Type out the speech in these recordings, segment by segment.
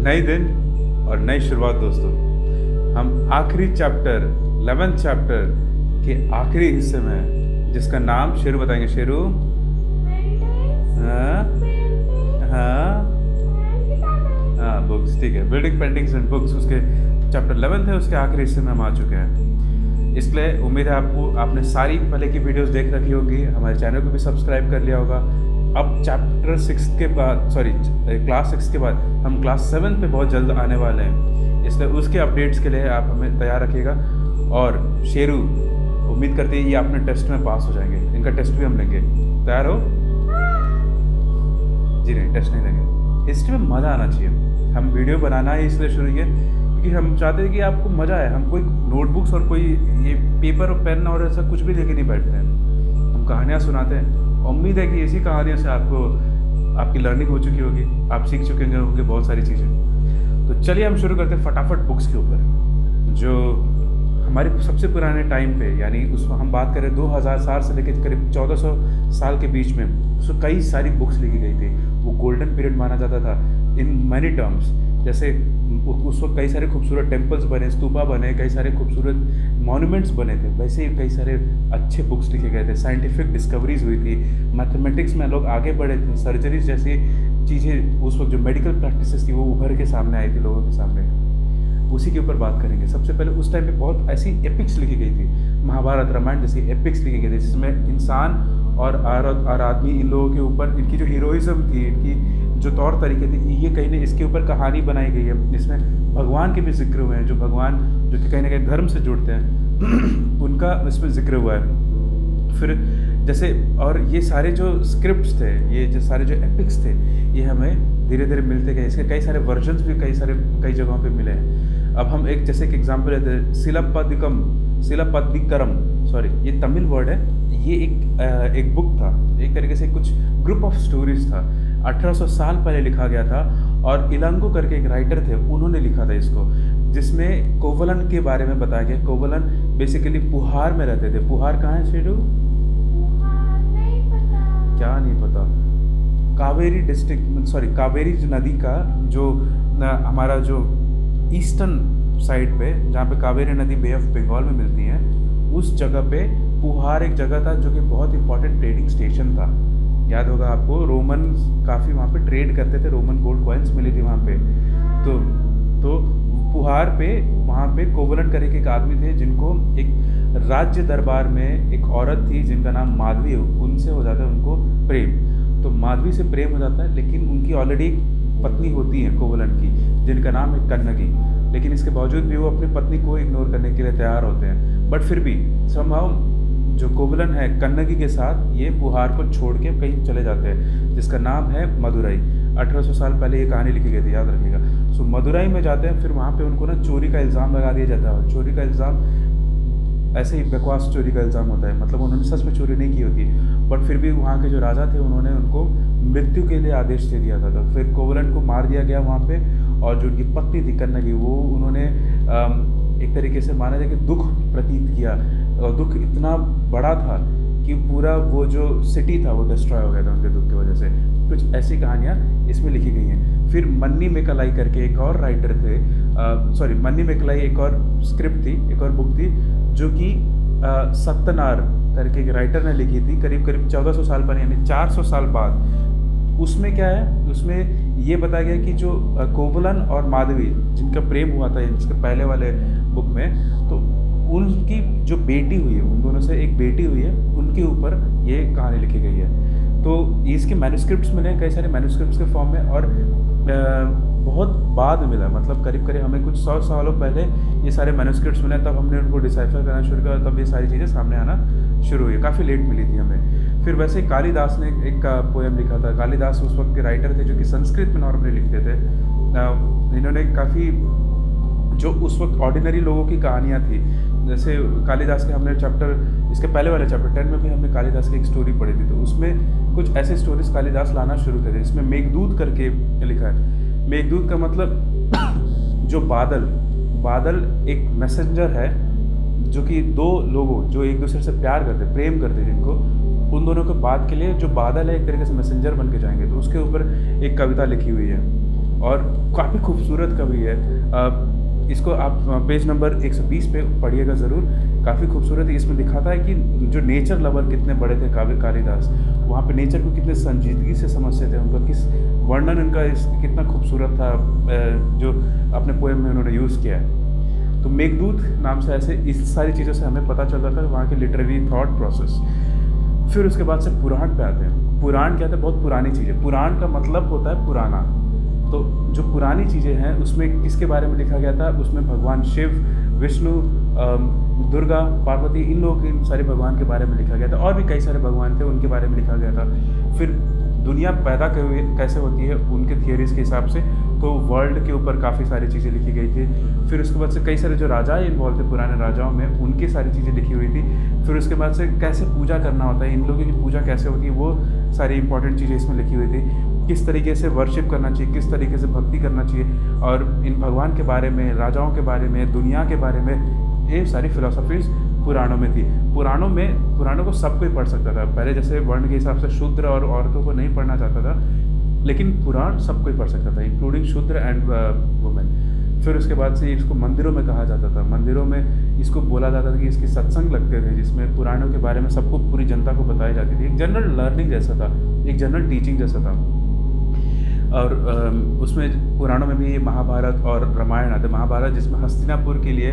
नई दिन और नई शुरुआत दोस्तों। हम आखिरी चैप्टर 11th चैप्टर के आखिरी हिस्से में हैं, जिसका नाम शेरू बताएंगे। शेरू हाँ हाँ हाँ बुक्स, ठीक है। बिल्डिंग पेंटिंग्स एंड बुक्स उसके चैप्टर 11th है, उसके आखिरी हिस्से में हम आ चुके हैं। इसलिए उम्मीद है आपने सारी पहले की वीडियोस देख रखी होगी, हमारे चैनल को भी सब्सक्राइब कर लिया होगा। अब चैप्टर 6 के बाद क्लास 6 के बाद हम क्लास 7 पे बहुत जल्द आने वाले हैं, इसलिए उसके अपडेट्स के लिए आप हमें तैयार रखिएगा। और शेरू उम्मीद करते हैं ये अपने टेस्ट में पास हो जाएंगे, इनका टेस्ट भी हम लेंगे। तैयार हो? जी नहीं, टेस्ट नहीं लेंगे। हिस्ट्री में मज़ा आना चाहिए। हम वीडियो बनाना है इसलिए शुरू किए क्योंकि हम चाहते हैं कि आपको मज़ा आए। हम कोई नोटबुक्स और कोई ये पेपर और पेन और ऐसा कुछ भी लेके नहीं बैठते हैं, हम कहानियाँ सुनाते हैं। उम्मीद है कि इसी कहानियों से आपकी लर्निंग हो चुकी होगी, आप सीख चुके होंगे बहुत सारी चीज़ें। तो चलिए हम शुरू करते हैं फटाफट बुक्स के ऊपर। जो हमारे सबसे पुराने टाइम पे, यानी उसमें हम बात करें 2000 साल से लेकर करीब 1400 साल के बीच में, उसमें कई सारी बुक्स लिखी गई थी। वो गोल्डन पीरियड माना जाता था इन मैनी टर्म्स। जैसे उस वक्त कई सारे खूबसूरत टेम्पल्स बने, स्तूपा बने, कई सारे खूबसूरत मॉन्यूमेंट्स बने थे। वैसे ही कई सारे अच्छे बुक्स लिखे गए थे। साइंटिफिक डिस्कवरीज हुई थी, मैथमेटिक्स में लोग आगे बढ़े थे, सर्जरीज जैसी चीज़ें, उस वक्त जो मेडिकल प्रैक्टिसेस थी वो उभर के सामने आई थी लोगों के सामने। उसी के ऊपर बात करेंगे। सबसे पहले उस टाइम पे बहुत ऐसी एपिक्स लिखी गई थी, महाभारत रामायण जैसी एपिक्स लिखी गई थी, जिसमें इंसान और आदमी, इन लोगों के ऊपर इनकी जो हीरोइज्म थी, इनकी जो तौर तरीके थे, ये कहीं ना इसके ऊपर कहानी बनाई गई है। इसमें भगवान के भी जिक्र हुए हैं, जो भगवान जो कि कहीं ना कहीं धर्म से जुड़ते हैं उनका इसमें जिक्र हुआ है। फिर जैसे और ये सारे जो स्क्रिप्ट्स थे, ये जो सारे जो एपिक्स थे, ये हमें धीरे धीरे मिलते गए। इसके कई सारे वर्जन्स भी कई जगहों पे मिले हैं। अब हम एक एग्जांपल लेते हैं, सिलप्पदिकरम, ये तमिल वर्ड है। ये एक बुक था, एक तरीके से कुछ ग्रुप ऑफ स्टोरीज था। 1800 साल पहले लिखा गया था और इलांगो करके एक राइटर थे, उन्होंने लिखा था इसको, जिसमें कोवलन के बारे में बताया गया। कोवलन बेसिकली पुहार में रहते थे। पुहार कहाँ है शेरू? क्या नहीं पता? कावेरी डिस्ट्रिक्ट, कावेरी नदी का जो हमारा जो ईस्टर्न साइड पे, जहाँ पे कावेरी नदी बे ऑफ बंगाल में मिलती है, उस जगह पे पुहार एक जगह था जो कि बहुत इंपॉर्टेंट ट्रेडिंग स्टेशन था। याद होगा आपको, रोमन काफ़ी वहाँ पे ट्रेड करते थे, रोमन गोल्ड कॉइन्स मिली थी वहाँ पे। तो पुहार पे वहाँ पे कोवलन करके एक आदमी थे, जिनको एक राज्य दरबार में एक औरत थी जिनका नाम माधवी, उनसे हो जाता है उनको प्रेम। तो माधवी से प्रेम हो जाता है, लेकिन उनकी ऑलरेडी पत्नी होती है कोवलन की, जिनका नाम है कन्नगी। लेकिन इसके बावजूद भी वो अपनी पत्नी को इग्नोर करने के लिए तैयार होते हैं। बट फिर भी समहाउ जो कोवलन है कन्नगी के साथ ये पुहार को छोड़ के कहीं चले जाते हैं, जिसका नाम है मदुरई। 1800 साल पहले ये कहानी लिखी गई थी, याद रखिएगा। सो मदुरई में जाते हैं, फिर वहाँ पे उनको ना चोरी का इल्ज़ाम लगा दिया जाता है। चोरी का इल्ज़ाम ऐसे ही बकवास चोरी का इल्ज़ाम होता है, मतलब उन्होंने सच में चोरी नहीं की होती, बट फिर भी वहाँ के जो राजा थे उन्होंने उनको मृत्यु के लिए आदेश दे दिया था। तो फिर कोवलन को मार दिया गया वहाँ पे, और जो उनकी पत्नी थी कन्नगी, वो उन्होंने एक तरीके से माना जाए कि दुख प्रतीत किया, और दुख इतना बड़ा था कि पूरा वो जो सिटी था वो डिस्ट्रॉय हो गया था उनके दुख की वजह से। कुछ ऐसी कहानियाँ इसमें लिखी गई हैं। फिर मन्नी मेकालाई करके एक और राइटर थे, मन्नी मेकालाई एक और स्क्रिप्ट थी, एक और बुक थी, जो कि सत्तनार करके एक राइटर ने लिखी थी करीब 1400 साल पहले, यानी 400 साल बाद। उसमें क्या है, उसमें ये बताया गया कि जो कोवलन और माधवी जिनका प्रेम हुआ था जिसके पहले वाले बुक में, तो उनकी जो बेटी हुई है, उन दोनों से एक बेटी हुई है, उनके ऊपर ये कहानी लिखी गई है। तो इसके मैन्युस्क्रिप्ट्स मिले, कई सारे मैन्युस्क्रिप्ट्स के फॉर्म में, और बहुत बाद मिला, मतलब करीब हमें कुछ 100 सालों पहले ये सारे मैन्युस्क्रिप्ट्स मिले, तब हमने उनको डिसाइफर करना शुरू किया, तब ये सारी चीज़ें सामने आना शुरू हुई। काफ़ी लेट मिली थी हमें। फिर वैसे कालिदास ने एक पोएम लिखा था। कालिदास उस वक्त के राइटर थे जो कि संस्कृत में नॉर्मली लिखते थे। इन्होंने काफ़ी जो उस वक्त ऑर्डिनरी लोगों की कहानियाँ थी, जैसे कालिदास के हमने इसके पहले वाले चैप्टर 10 में भी हमने कालिदास की एक स्टोरी पढ़ी थी, तो उसमें कुछ ऐसे स्टोरीज कालिदास लाना शुरू करे। इसमें मेघदूत करके लिखा है। मेघदूत का मतलब जो बादल एक मैसेंजर है, जो कि दो लोगों जो एक दूसरे से प्यार करते, प्रेम करते, जिनको उन दोनों के बात के लिए जो बादल है एक तरीके से मैसेंजर बन के जाएंगे। तो उसके ऊपर एक कविता लिखी हुई है। और काफ़ी खूबसूरत कवि है। इसको आप पेज नंबर 120 पे पढ़िएगा ज़रूर, काफ़ी खूबसूरत है। इसमें दिखाता है कि जो नेचर लवर कितने बड़े थे कालिदास, वहाँ पे नेचर को कितने संजीदगी से समझते थे, उनका किस वर्णन उनका इस कितना खूबसूरत था, जो अपने पोएम में उन्होंने यूज़ किया है। तो मेघदूत नाम से ऐसे इस सारी चीज़ों से हमें पता चल जाता है वहाँ की लिटरेरी थॉट प्रोसेस। फिर उसके बाद से पुराण पे आते हैं। पुराण क्या था? बहुत पुरानी चीज़ें। पुराण का मतलब होता है पुराना। तो जो पुरानी चीज़ें हैं उसमें किसके बारे में लिखा गया था? उसमें भगवान शिव, विष्णु, दुर्गा, पार्वती, इन लोगों के, इन सारे भगवान के बारे में लिखा गया था। और भी कई सारे भगवान थे, उनके बारे में लिखा गया था। फिर दुनिया पैदा कैसे होती है उनके थियरीज़ के हिसाब से, तो वर्ल्ड के ऊपर काफ़ी सारी चीज़ें लिखी गई थी। फिर उसके बाद से कई सारे जो राजा इन्वॉल्व थे पुराने राजाओं में, उनकी सारी चीज़ें लिखी हुई थी। फिर उसके बाद से कैसे पूजा करना होता है, इन लोगों की पूजा कैसे होती है, वो सारी इंपॉर्टेंट चीज़ें इसमें लिखी हुई थी। किस तरीके से वर्शिप करना चाहिए, किस तरीके से भक्ति करना चाहिए, और इन भगवान के बारे में, राजाओं के बारे में, दुनिया के बारे में, ये सारी फिलोसफीज़ पुराणों में थी। पुराणों को सब कोई पढ़ सकता था। पहले जैसे वर्ण के हिसाब से शूद्र और औरतों को नहीं पढ़ना चाहता था, लेकिन पुराण सब कोई पढ़ सकता था, इंक्लूडिंग शूद्र एंड वुमेन। फिर उसके बाद से इसको मंदिरों में कहा जाता था। मंदिरों में इसको बोला जाता था कि इसके सत्संग लगते थे, जिसमें पुराणों के बारे में सबको, पूरी जनता को बताई जाती थी। एक जनरल लर्निंग जैसा था, एक जनरल टीचिंग जैसा था। और उसमें पुराणों में भी महाभारत और रामायण आते। महाभारत जिसमें हस्तिनापुर के लिए,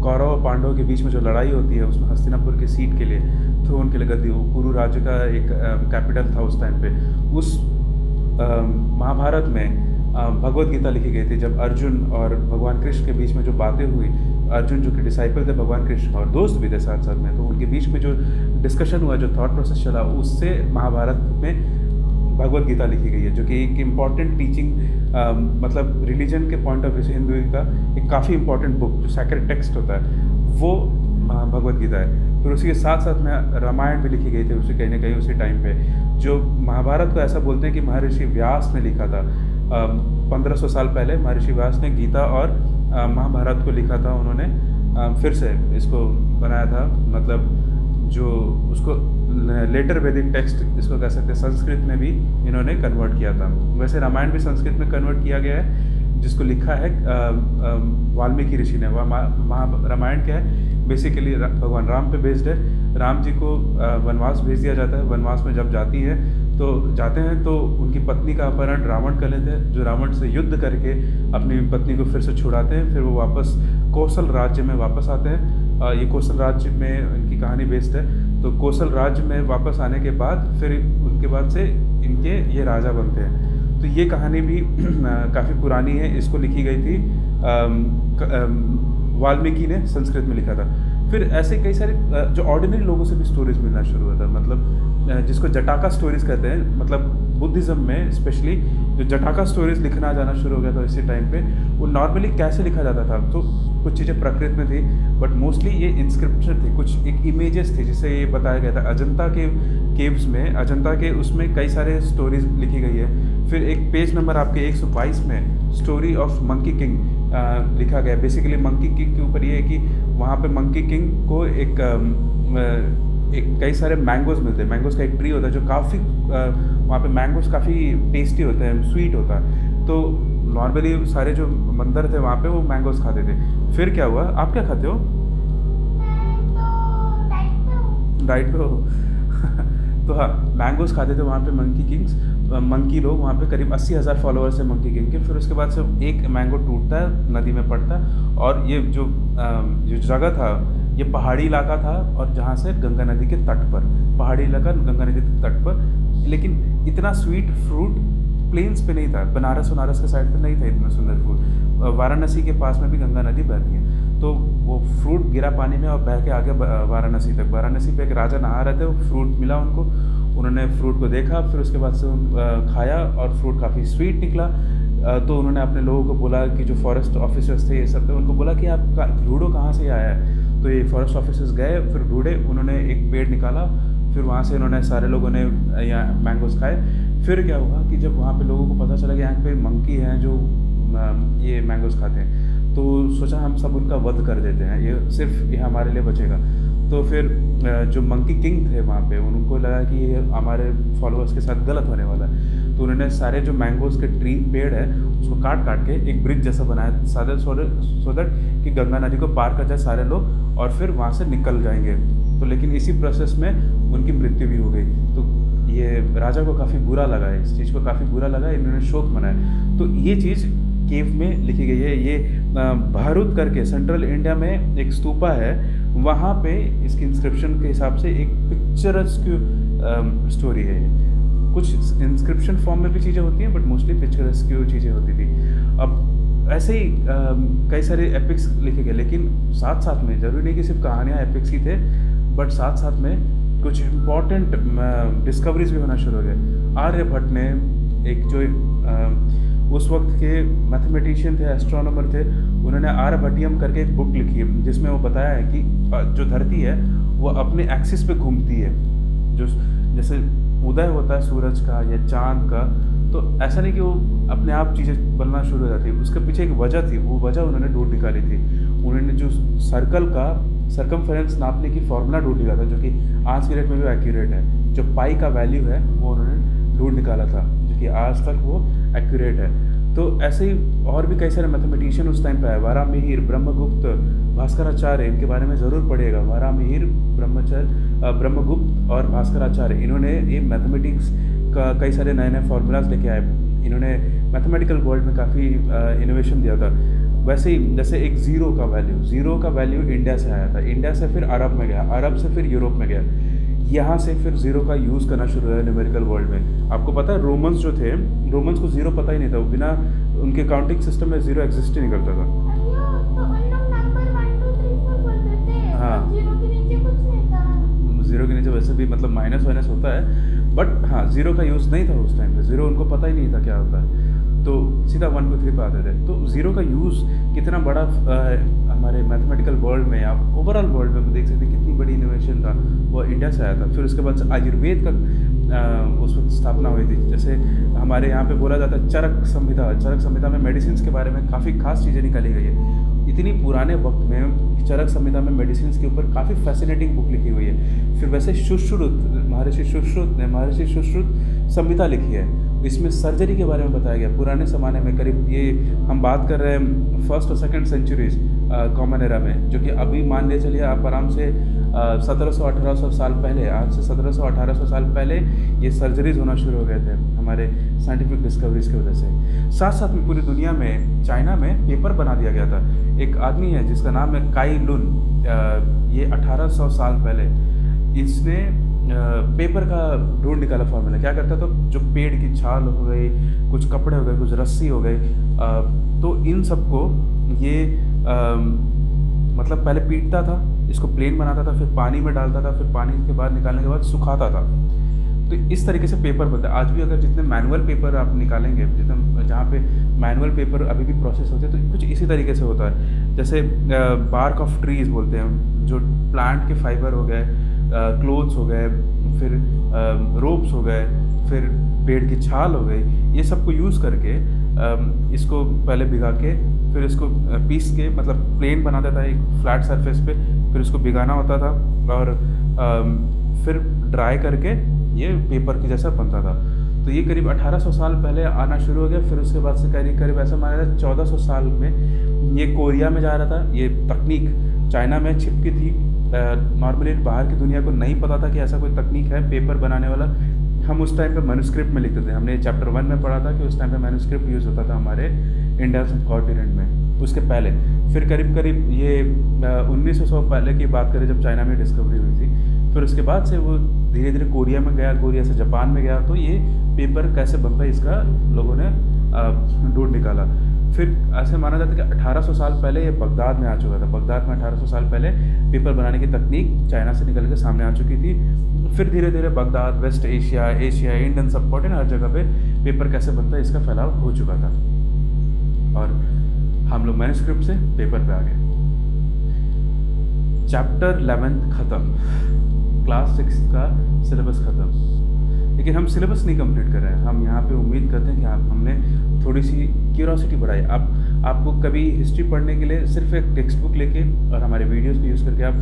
कौरव और पांडवों के बीच में जो लड़ाई होती है, उसमें हस्तिनापुर की सीट के लिए, थ्रोन के लिए, गद्दी, वो कुरु राज्य का एक कैपिटल था उस टाइम पे। उस महाभारत में भगवत गीता लिखी गई थी। जब अर्जुन और भगवान कृष्ण के बीच में जो बातें हुई, अर्जुन जो कि डिसाइपल थे भगवान कृष्ण और दोस्त भी थे साथ साथ में, तो उनके बीच में जो डिस्कशन हुआ, जो थॉट प्रोसेस चला, उससे महाभारत में भगवत गीता लिखी गई है, जो कि एक इम्पॉर्टेंट टीचिंग, मतलब रिलीजन के पॉइंट ऑफ व्यू से हिंदू का एक काफ़ी इंपॉर्टेंट बुक, जो सैक्रेड टेक्स्ट होता है, वो भगवत गीता है। फिर उसी के साथ साथ में रामायण भी लिखी गई थी उसी कहीं ना कहीं उसी टाइम पे। जो महाभारत को ऐसा बोलते हैं कि महर्षि व्यास ने लिखा था। 1500 साल पहले महर्षि व्यास ने गीता और महाभारत को लिखा था। उन्होंने फिर से इसको बनाया था, मतलब जो उसको लेटर वैदिक टेक्स्ट इसको कह सकते हैं, संस्कृत में भी इन्होंने कन्वर्ट किया था। वैसे रामायण भी संस्कृत में कन्वर्ट किया गया है, जिसको लिखा है वाल्मीकि ऋषि ने। रामायण क्या है? बेसिकली भगवान राम पे बेस्ड है। राम जी को वनवास भेज दिया जाता है। वनवास में जब जाते हैं तो उनकी पत्नी का अपहरण रावण कर लेते हैं, जो रावण से युद्ध करके अपनी पत्नी को फिर से छुड़ाते हैं। फिर वो वापस कौशल राज्य में वापस आते हैं। ये कौशल राज्य में इनकी कहानी बेस्ड है। तो कौशल राज्य में वापस आने के बाद फिर उनके बाद से इनके ये राजा बनते हैं। तो ये कहानी भी काफ़ी पुरानी है। इसको लिखी गई थी वाल्मीकि ने, संस्कृत में लिखा था। फिर ऐसे कई सारे जो ऑर्डिनरी लोगों से भी स्टोरीज मिलना शुरू हुआ था, मतलब जिसको जटाका स्टोरीज कहते हैं। मतलब बुद्धिज़्म में स्पेशली जो जटाका स्टोरीज लिखना जाना शुरू हो गया था इसी टाइम पे। वो नॉर्मली कैसे लिखा जाता था, तो कुछ चीज़ें प्रकृत में थी, बट मोस्टली ये इंस्क्रिप्शन थे, कुछ एक इमेजेस थे, जिससे ये बताया गया था। अजंता के केव्स में, अजंता के उसमें कई सारे स्टोरीज लिखी गई है। फिर एक पेज नंबर आपके 122 में स्टोरी ऑफ मंकी किंग लिखा गया। बेसिकली मंकी किंग के ऊपर ये है कि वहाँ पे मंकी किंग को एक कई सारे मैंगोज़ मिलते हैं। मैंगोज़ का एक ट्री होता है जो काफ़ी वहाँ पे मैंगोज़ काफ़ी टेस्टी होते हैं, स्वीट होता है। तो नॉर्मली सारे जो मंदिर थे वहाँ पे वो मैंगोज़ खाते थे। फिर क्या हुआ? आप क्या खाते हो? डाइट पे हो? तो हाँ, मैंगोज़ खाते थे वहाँ पे मंकी किंग्स, मंकी लोग। वहाँ पे करीब 80,000 फॉलोअर्स हैं मंकी किंग के। फिर उसके बाद से एक मैंगो टूटता है, नदी में पड़ता है, और ये जो जगह था, ये पहाड़ी इलाका था, और जहाँ से गंगा नदी के तट पर, पहाड़ी इलाका गंगा नदी के तट पर। लेकिन इतना स्वीट फ्रूट प्लेन्स पे नहीं था। बनारस के साइड पे नहीं था इतना सुंदर फ्रूट। वाराणसी के पास में भी गंगा नदी बहती है, तो वो फ्रूट गिरा पानी में और बह के आगे वाराणसी तक। वाराणसी पे एक राजा नहा रहे थे, वो फ्रूट मिला उनको, उन्होंने फ्रूट को देखा, फिर उसके बाद से खाया, और फ्रूट काफ़ी स्वीट निकला। तो उन्होंने अपने लोगों को बोला कि जो फॉरेस्ट ऑफिसर्स थे ये सब थे, उनको बोला कि आप ढूंढो कहाँ से आया है। तो ये फॉरेस्ट ऑफिसर्स गए, फिर ढूंढे, उन्होंने एक पेड़ निकाला, फिर वहाँ से उन्होंने सारे लोगों ने यहाँ मैंगोज़ खाए। फिर क्या हुआ कि जब वहाँ पे लोगों को पता चला कि यहाँ पे मंकी हैं जो ये मैंगोज़ खाते हैं, तो सोचा हम सब उनका वध कर देते हैं, ये सिर्फ ये हमारे लिए बचेगा। तो फिर जो मंकी किंग थे वहाँ पे, उनको लगा कि ये हमारे फॉलोअर्स के साथ गलत होने वाला है, तो तो उन्होंने सारे जो मैंगोज़ के पेड़ है उसको काट काट के एक ब्रिज जैसा बनाया सादे सो दैट कि गंगा नदी को पार कर जाए सारे लोग और फिर वहाँ से निकल जाएंगे। तो लेकिन इसी प्रोसेस में उनकी मृत्यु भी हो गई। तो ये राजा को काफ़ी बुरा लगा, इस चीज़ को काफ़ी बुरा लगा, इन्होंने शोक मनाया। तो ये चीज़ केव में लिखी गई है। ये भारूद करके सेंट्रल इंडिया में एक स्तूपा है, वहाँ पे इसकी इंस्क्रिप्शन के हिसाब से एक पिक्चरस्क स्टोरी है। कुछ इंस्क्रिप्शन फॉर्म में भी चीज़ें होती हैं बट मोस्टली पिक्चरस्क चीज़ें होती थी। अब ऐसे ही कई सारे एपिक्स लिखे गए, लेकिन साथ साथ में ज़रूरी नहीं कि सिर्फ कहानियाँ एपिक्स ही थे, बट साथ साथ में कुछ इम्पॉर्टेंट डिस्कवरीज भी होना शुरू हो गए। आर्यभट्ट ने एक जो उस वक्त के मैथमेटिशियन थे, एस्ट्रोनॉमर थे, उन्होंने आर्यभट्टियम करके एक बुक लिखी है जिसमें वो बताया है कि जो धरती है वो अपने एक्सिस पे घूमती है। जो जैसे उदय होता है सूरज का या चांद का, तो ऐसा नहीं कि वो अपने आप चीज़ें बनना शुरू हो जाती है, उसके पीछे एक वजह थी। वो वजह उन्होंने ढूंढ निकाली थी। उन्होंने जो सर्कल का सर्कमफेरेंस नापने की फॉर्मूला ढूंढ निकाला था, जो कि आज की डेट में भी एक्यूरेट है। जो पाई का वैल्यू है वो उन्होंने ढूंढ निकाला था, जो कि आज तक वो एक्यूरेट है। तो ऐसे ही और भी कई सारे मैथमेटिशियन उस टाइम पे आए, वारामिहिर, ब्रह्मगुप्त, भास्कराचार्य, इनके बारे में ज़रूर पढ़िएगा। वारामिहिर, ब्रह्मगुप्त और भास्कराचार्य, इन्होंने ये मैथमेटिक्स का कई सारे नए नए फार्मूलाज लेके आए। इन्होंने मैथमेटिकल वर्ल्ड में काफ़ी इनोवेशन दिया था। वैसे ही जैसे एक ज़ीरो का वैल्यू इंडिया से आया था, इंडिया से फिर अरब में गया, अरब से फिर यूरोप में गया, यहाँ से फिर ज़ीरो का यूज़ करना शुरू हुआ न्यूमेरिकल वर्ल्ड में। आपको पता है रोमन्स जो थे, रोमन्स को ज़ीरो पता ही नहीं था, बिना उनके काउंटिंग सिस्टम में ज़ीरो एग्जिस्ट ही नहीं करता था। हाँ, ज़ीरो के नीचे वैसे भी मतलब माइनस वाइनस होता है, बट हाँ ज़ीरो का यूज़ नहीं था उस टाइम पे। ज़ीरो उनको पता ही नहीं था क्या होता है, तो सीधा 1 2 3 पे आते थे। तो ज़ीरो का यूज़ कितना बड़ा हमारे मैथमेटिकल वर्ल्ड में या ओवरऑल वर्ल्ड में देख सकते हैं कितनी बड़ी इनोवेशन था, वो इंडिया से आया था। फिर उसके बाद से आयुर्वेद का उस वक्त स्थापना हुई थी। जैसे हमारे यहाँ पे बोला जाता है चरक संहिता में मेडिसिन के बारे में काफ़ी खास चीज़ें निकाली गई है। इतनी पुराने वक्त में चरक संहिता में मेडिसिन के ऊपर काफ़ी फैसिनेटिंग बुक लिखी हुई है। फिर वैसे महर्षि सुश्रुत संहिता लिखी है, इसमें सर्जरी के बारे में बताया गया। पुराने ज़माने में करीब ये हम बात कर रहे हैं 1st और 2nd सेंचुरीज कॉमन एरा में, जो कि अभी मान ले चलिए आप आराम से 1700-1800 साल पहले, आज से 1700-1800 साल पहले ये सर्जरीज होना शुरू हो गए थे हमारे साइंटिफिक डिस्कवरीज की वजह से। साथ साथ में पूरी दुनिया में, चाइना में पेपर बना दिया गया था। एक आदमी है जिसका नाम है काई लुन, ये 1800 साल पहले इसने पेपर का ढूंढ निकाला फॉर्मूला। क्या करता था, जो पेड़ की छाल हो गई, कुछ कपड़े हो गए, कुछ रस्सी हो गई, तो इन सबको ये मतलब पहले पीटता था, इसको प्लेन बनाता था, फिर पानी में डालता था, फिर पानी के बाद निकालने के बाद सुखाता था। तो इस तरीके से पेपर बनता है। आज भी अगर जितने मैनुअल पेपर आप निकालेंगे, जितने जहाँ पे मैनुअल पेपर अभी भी प्रोसेस होते हैं, तो कुछ इसी तरीके से होता है। जैसे बार्क ऑफ ट्रीज बोलते हैं, जो प्लांट के फाइबर हो गए, क्लोथ्स हो गए, फिर रोप्स हो गए, फिर पेड़ की छाल हो गई, ये सब को यूज़ करके इसको पहले भिगा के फिर इसको पीस के मतलब प्लेन बना देता है एक फ्लैट सरफेस पे, फिर इसको भिगाना होता था और फिर ड्राई करके ये पेपर की जैसा बनता था। तो ये करीब 1800 साल पहले आना शुरू हो गया। फिर उसके बाद से करीब ऐसा माना जाता है 1400 साल में ये कोरिया में जा रहा था। ये तकनीक चाइना में छिपकी थी, नॉर्मली बाहर की दुनिया को नहीं पता था कि ऐसा कोई तकनीक है पेपर बनाने वाला। हम उस टाइम पे मैन्युस्क्रिप्ट में लिखते थे। हमने चैप्टर 1 में पढ़ा था कि उस टाइम पे मैन्युस्क्रिप्ट यूज़ होता था हमारे इंडिया कॉन्टिनेंट में। उसके पहले फिर करीब ये 1900 पहले की बात करें जब चाइना में डिस्कवरी हुई थी। फिर उसके बाद से वो धीरे धीरे कोरिया में गया, कोरिया से जापान में गया, तो ये पेपर कैसे बनता है इसका लोगों ने ढूंढ निकाला। फिर ऐसे माना जाता है कि 1800 साल पहले ये बगदाद में आ चुका था। बगदाद में 1800 साल पहले पेपर बनाने की तकनीक चाइना से निकल के सामने आ चुकी थी। फिर धीरे धीरे Baghdad, west Asia, Indian subcontinent, हर जगह पे पेपर कैसे बनता है इसका फैलाव हो चुका था। और हम लोग मैन्युस्क्रिप्ट से पेपर पे आ गए। चैप्टर 11 ख़त्म, क्लास 6 का सिलेबस ख़त्म। लेकिन हम सिलेबस नहीं कंप्लीट कर रहे हैं। हम यहाँ पे उम्मीद करते हैं कि हमने थोड़ी सी क्यूरोसिटी बढ़ाई। आपको कभी हिस्ट्री पढ़ने के लिए सिर्फ एक टेक्स्ट बुक लेके और हमारे वीडियोस को यूज़ करके आप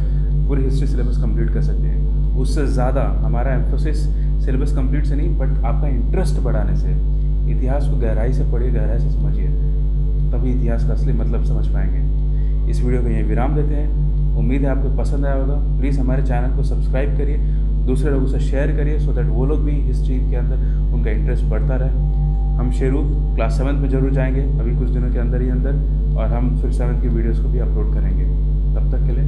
पूरी हिस्ट्री सिलेबस कंप्लीट कर सकते हैं। उससे ज़्यादा हमारा एम्फोसिस सिलेबस कंप्लीट से नहीं, बट आपका इंटरेस्ट बढ़ाने से। इतिहास को गहराई से पढ़िए, गहराई से समझिए, तभी इतिहास का असली मतलब समझ पाएंगे। इस वीडियो को यहीं विराम देते हैं। उम्मीद है आपको पसंद आया होगा। प्लीज़ हमारे चैनल को सब्सक्राइब करिए, दूसरे लोगों से शेयर करिए, सो दैट वो लोग भी हिस्ट्री के अंदर उनका इंटरेस्ट बढ़ता रहे। हम शेरू क्लास 7 में ज़रूर जाएंगे अभी कुछ दिनों के अंदर ही अंदर, और हम फिर 7th की वीडियोज़ को भी अपलोड करेंगे। तब तक के लिए